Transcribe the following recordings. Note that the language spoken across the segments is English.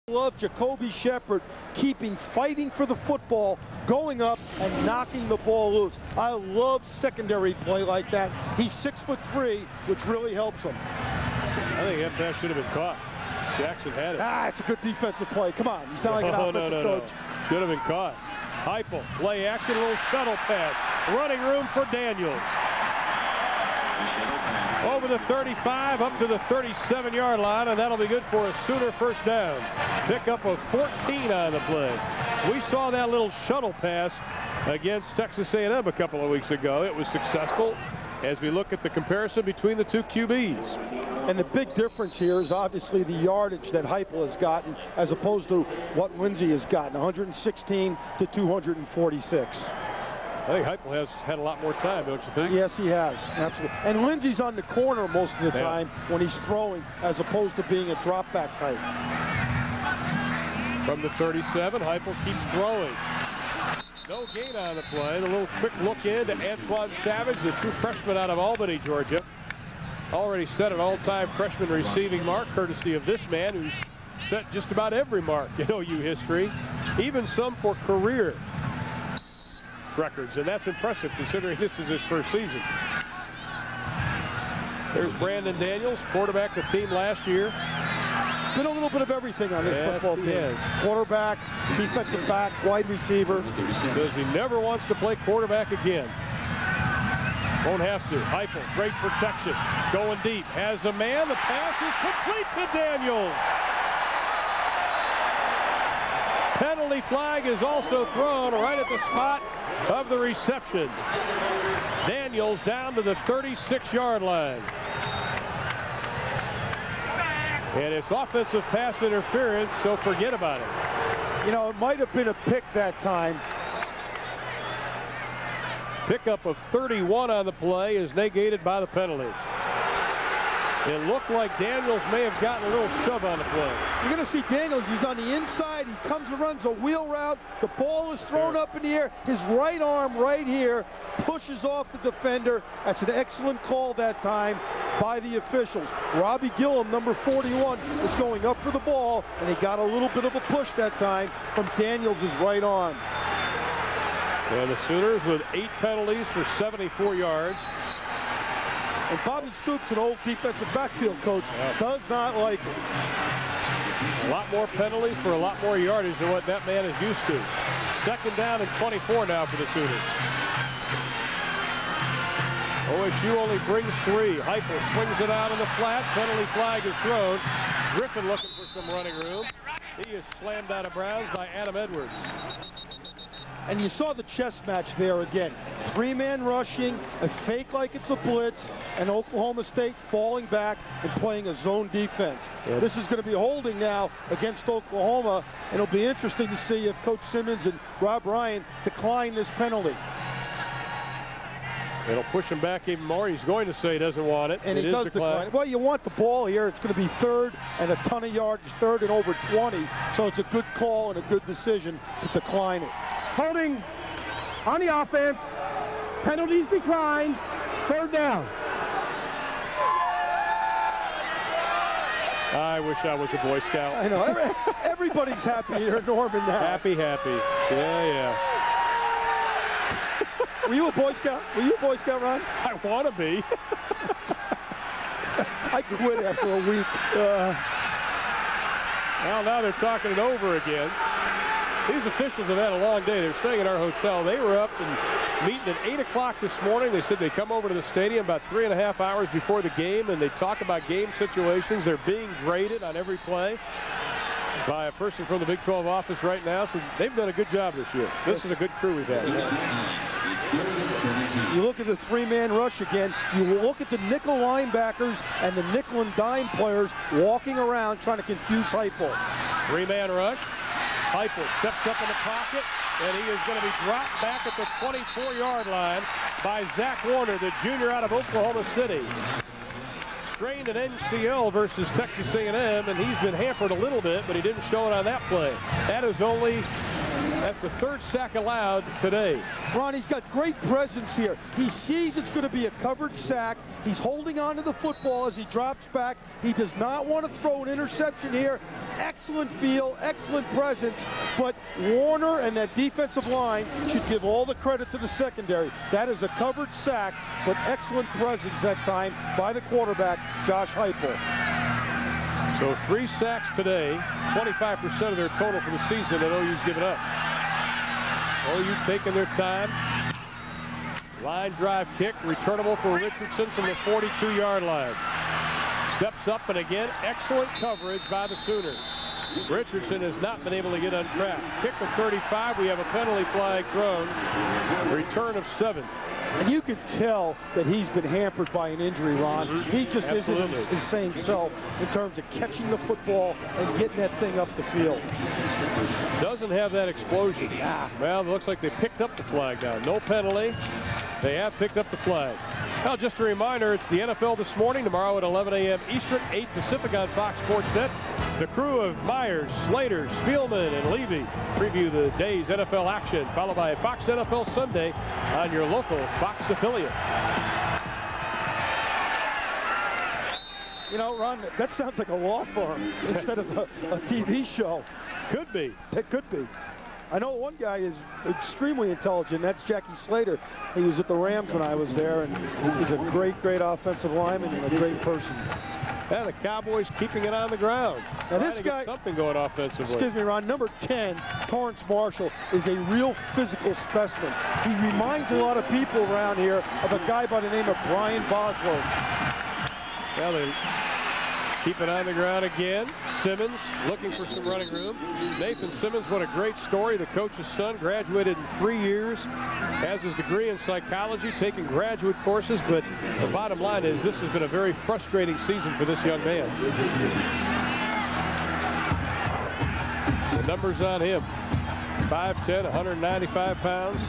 Love Jacoby Shepard fighting for the football, going up and knocking the ball loose. I love secondary play like that. He's 6'3", which really helps him. I think that pass should have been caught. Jackson had it. It's a good defensive play. Come on, you sound like an offensive coach. No. Should have been caught. Heupel, play action, a little shuttle pass. Running room for Daniels. Over the 35, up to the 37-yard line, and that'll be good for a Sooner first down. Pickup of 14 on the play. We saw that little shuttle pass against Texas A&M a couple of weeks ago. It was successful as we look at the comparison between the two QBs. And the big difference here is obviously the yardage that Heupel has gotten as opposed to what Lindsey has gotten, 116 to 246. I think Heupel has had a lot more time, don't you think? Yes, he has. Absolutely. And Lindsey's on the corner most of the time when he's throwing, as opposed to being a drop-back type. From the 37, Heupel keeps throwing. No gain on the play. The little quick look in to Antoine Savage, the true freshman out of Albany, Georgia. Already set an all-time freshman receiving mark, courtesy of this man who's set just about every mark in OU history, even some for career records, and that's impressive considering this is his first season. There's Brandon Daniels, quarterback the team last year. Been a little bit of everything on this football team. Quarterback, defensive back, wide receiver. Because he never wants to play quarterback again. Won't have to. Heupel, great protection. Going deep. Has a man. The pass is complete to Daniels. Penalty flag is also thrown right at the spot of the reception. Daniels down to the 36-yard line. And it's offensive pass interference, so forget about it. You know, it might have been a pick that time. Pickup of 31 on the play is negated by the penalty. It looked like Daniels may have gotten a little shove on the play. You're going to see Daniels. He's on the inside. He comes and runs a wheel route. The ball is thrown up in the air. His right arm right here pushes off the defender. That's an excellent call that time by the officials. Robbie Gillum, number 41, was going up for the ball, and he got a little bit of a push that time from Daniels' right arm. And the Sooners with 8 penalties for 74 yards. And Bob Stoops, an old defensive backfield coach, does not like it. A lot more penalties for a lot more yardage than what that man is used to. Second down and 24 now for the Sooners. OSU only brings 3. Heupel swings it out in the flat. Penalty flag is thrown. Griffin looking for some running room. He is slammed out of bounds by Adam Edwards. And you saw the chess match there again. 3-man rushing, a fake like it's a blitz, and Oklahoma State falling back and playing a zone defense. This is going to be holding now against Oklahoma, and it'll be interesting to see if Coach Simmons and Rob Ryan decline this penalty. It'll push him back even more. He's going to say he doesn't want it. And it does decline. Well, you want the ball here. It's going to be third and a ton of yards, third and over 20. So it's a good call and a good decision to decline it. Holding on the offense. Penalties declined. Third down. I wish I was a Boy Scout. I know. Everybody's happy here in Norman now. Happy. Yeah. Were you a Boy Scout? Were you a Boy Scout, Ron? I want to be. I quit after a week. Well, now they're talking it over again. These officials have had a long day. They're staying at our hotel. They were up and meeting at 8 o'clock this morning. They said they come over to the stadium about 3.5 hours before the game, and they talk about game situations. They're being graded on every play by a person from the Big 12 office right now. So they've done a good job this year. This is a good crew we've had. You look at the 3-man rush again. You look at the nickel linebackers and the nickel and dime players walking around trying to confuse Heupel. 3-man rush. Heupel steps up in the pocket, and he is going to be dropped back at the 24-yard line by Zach Warner, the junior out of Oklahoma City. Strained at NCL versus Texas A&M, and he's been hampered a little bit, but he didn't show it on that play. That is only That's the third sack allowed today. Ron, he's got great presence here. He sees it's going to be a covered sack. He's holding on to the football as he drops back. He does not want to throw an interception here. Excellent feel, excellent presence, but Warner and that defensive line should give all the credit to the secondary. That is a covered sack, but excellent presence that time by the quarterback, Josh Heupel. So 3 sacks today, 25% of their total for the season that OU's given up. OU taking their time. Line drive kick, returnable for Richardson from the 42-yard line. Steps up, and again, excellent coverage by the Sooners. Richardson has not been able to get on track. Kick of 35, we have a penalty flag thrown. Return of 7. And you can tell that he's been hampered by an injury, Ron. He just isn't his same self in terms of catching the football and getting that thing up the field. Doesn't have that explosion. Well, it looks like they picked up the flag now. No penalty. They have picked up the flag. Well, just a reminder, it's the NFL this morning, tomorrow at 11 a.m. Eastern, 8 Pacific on Fox Sports Net. The crew of Myers, Slater, Spielman, and Levy preview the day's NFL action, followed by Fox NFL Sunday on your local Fox affiliate. You know, Ron, that sounds like a law firm instead of a TV show. Could be. It could be. I know one guy is extremely intelligent. That's Jackie Slater. He was at the Rams when I was there, and he's a great, great offensive lineman and a great person. Yeah, the Cowboys keeping it on the ground. Now this guy, something going offensively. Excuse me, Ron. Number 10, Torrance Marshall, is a real physical specimen. He reminds a lot of people around here of a guy by the name of Brian Bosworth. Well, they keep it on the ground again. Simmons looking for some running room. Nathan Simmons, what a great story. The coach's son graduated in 3 years, has his degree in psychology, taking graduate courses, but the bottom line is this has been a very frustrating season for this young man. The numbers on him: 5'10", 195 pounds.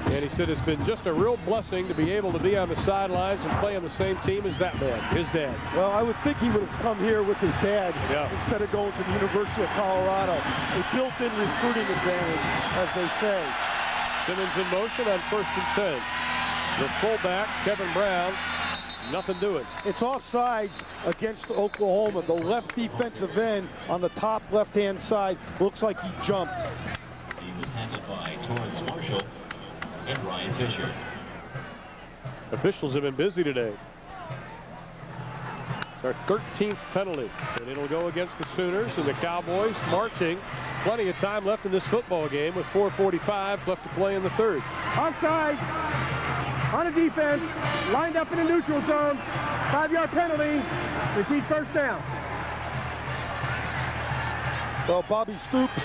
And he said it's been just a real blessing to be able to be on the sidelines and play on the same team as that man, his dad. Well, I would think he would have come here with his dad instead of going to the University of Colorado. A built-in recruiting advantage, as they say. Simmons in motion on 1st and 10. The fullback, Kevin Brown, nothing doing. It's offsides against Oklahoma. The left defensive end on the top left-hand side looks like he jumped. He was handled by Torrance Marshall and Ryan Fisher. Officials have been busy today. It's our 13th penalty, and it'll go against the Sooners, and the Cowboys marching. Plenty of time left in this football game with 4:45 left to play in the third. Offside on a defense, lined up in a neutral zone. 5-yard penalty. Repeat first down. Well, Bobby Stoops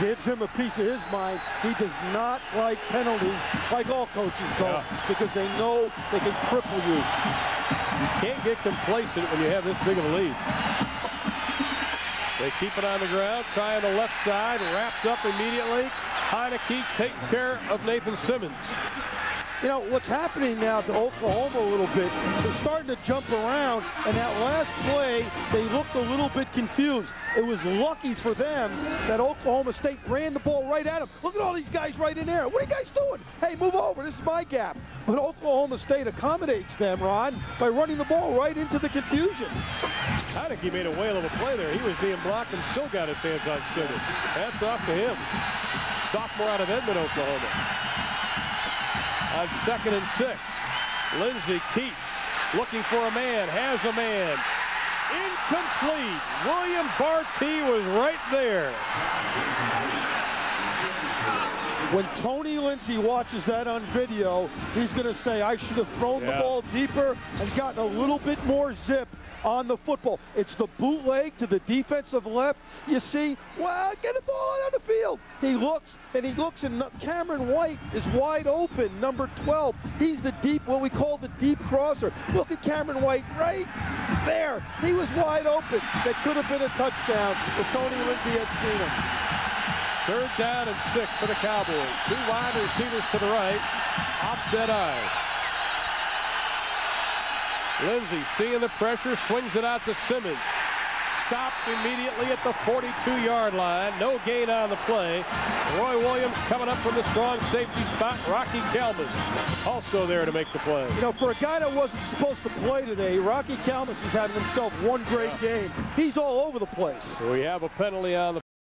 gives him a piece of his mind. He does not like penalties, like all coaches don't, because they know they can cripple you. You can't get complacent when you have this big of a lead. They keep it on the ground, trying the left side, wrapped up immediately. Heineke taking care of Nathan Simmons. You know, what's happening now to Oklahoma a little bit, they're starting to jump around, and that last play, they looked a little bit confused. It was lucky for them that Oklahoma State ran the ball right at them. Look at all these guys right in there. What are you guys doing? Hey, move over. This is my gap. But Oklahoma State accommodates them, Ron, by running the ball right into the confusion. Heineke made a whale of a play there. He was being blocked and still got his hands on Simmons. Hats off to him. Sophomore out of Edmond, Oklahoma. On 2nd and 6, Lindsey keeps looking for a man, has a man. Incomplete. William Barty was right there. When Tony Lindsey watches that on video, he's going to say, I should have thrown the ball deeper and gotten a little bit more zip on the football. It's the bootleg to the defensive left. You see, well, get the ball out of the field. He looks, and Cameron White is wide open, number 12. He's the deep, what we call the deep crosser. Look at Cameron White right there. He was wide open. That could have been a touchdown if Tony Lindsey had seen him. 3rd down and 6 for the Cowboys. 2 wide receivers to the right. Offset eye. Lindsey seeing the pressure, swings it out to Simmons. stopped immediately at the 42-yard line. No gain on the play. Roy Williams coming up from the strong safety spot. Rocky Kalmus also there to make the play. You know, for a guy that wasn't supposed to play today, Rocky Kalmus is having himself one great game. He's all over the place. So we have a penalty on the